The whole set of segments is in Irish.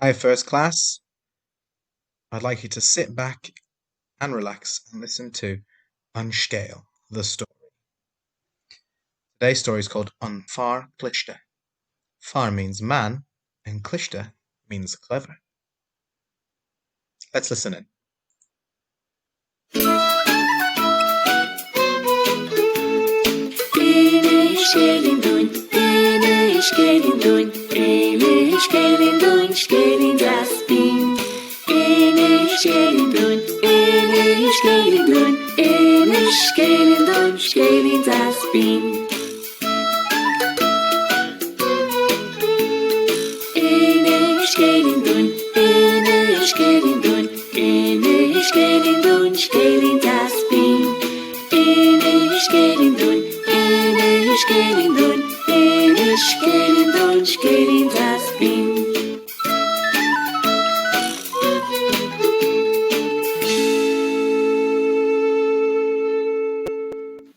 Hi, first class. I'd like you to sit back and relax and listen to Scéal, the story. Today's story is called An fear Cliste. Fear means man, and Cliste means clever. Let's listen in.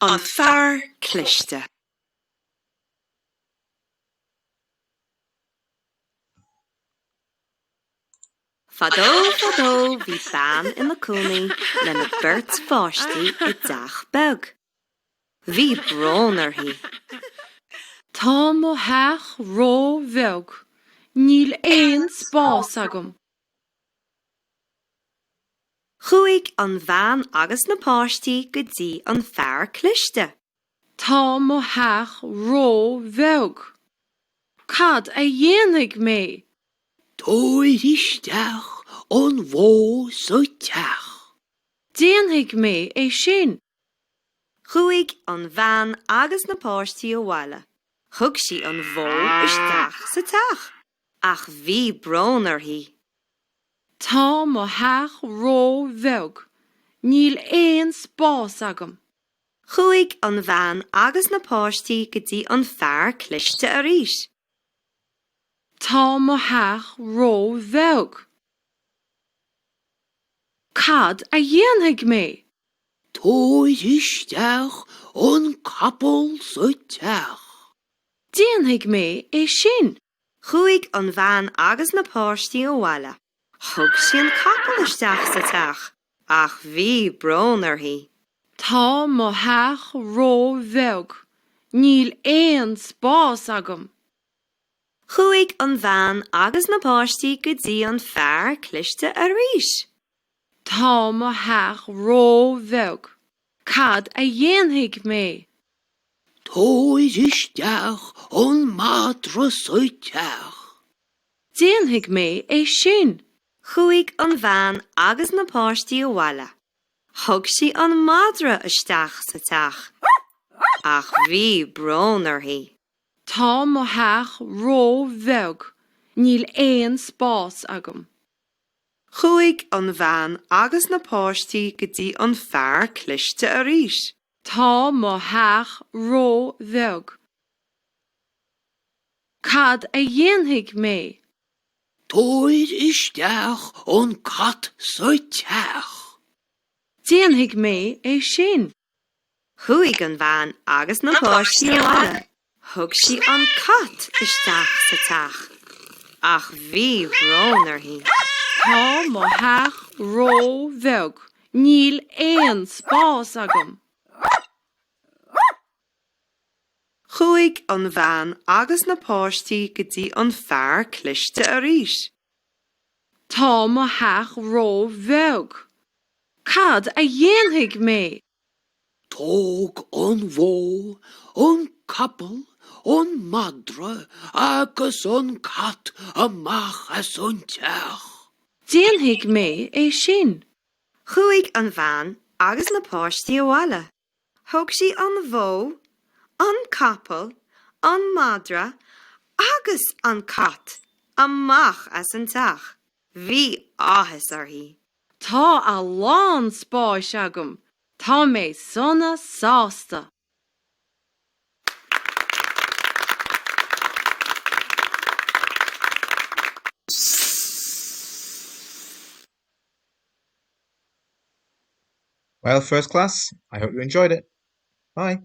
An fear Cliste. Fadó, bhí ban ina cúnaí lena beirt fáistí I dteach beg. Bhí brónar hí. Tá mo heach ró bheag, níl éon spás agam. Chuaigh an bhean agus na páistí go dtí an fear Cliste. Tá mo heach ró bheag. Cad a dhéanaigh mé? Dóid isteach an bhó sa teach. Déanaigh mé é sin. Chuaigh an bhean agus na páistí ó bhaile. Thug sí an bhó isteach sa teach, ach bhí brónar hí. Tá mo heach ró bheag, níl éon spás agam. Chuaigh an bhean agus na páistí go dtí an fear Cliste arís. Tá mo heach ró bheag. Cad a dhéanaigh mé? Dóid isteach an capal sa teach. Déanaigh mé é sin. Chuaigh an bhean agus na páistí ó bhaile. Thug sí an capal isteach sa teach, ach bhí brónar hí. Tá mo heach ró bheag, níl éon spás agam. Chuaigh an bhean agus na páistí go dtí an fear Cliste arís. Tá mo heach ró bheag. Cad a dhéanaigh mé? Dóid isteach an madra sa teach. Déanaigh mé é sin. Chuaigh an bhean agus na páistí ó bhaile. Thug sí an madra isteach sa teach, ach bhí brónar hí. Tá mo heach ró bheag, níl éon spás agam. Chuaigh an bhean agus na páistí go dtí an fear Cliste arís. Tá mo heach ró bheag. Cad a dhéanaigh mé? Dóid isteach an cat sa teach. Déanaigh mé é sin. Chuaigh an bhean agus na páistí ó bhaile. Thug sí an cat isteach sa teach, ach bhí brónar hí. Tá mo heach ró bheag, níl éon spás agam. Chuaigh an bhean agus na páistí go dtí an fear Cliste arís. Tá mo heach ró bheag. Cad a dhéanaigh mé? Tóg an bhó, an capal, an madra agus an cat amach as an teach. Déanaigh mé é sin. Chuaigh an bhean agus na páistí ó bhaile. Thug sí an bhó, an capal, an madra agus an cat amach as an teach. Bhí áthas arthaí. Tá a lán spáis agam. Tá mé sonna sásta. Well, first class, I hope you enjoyed it. Bye.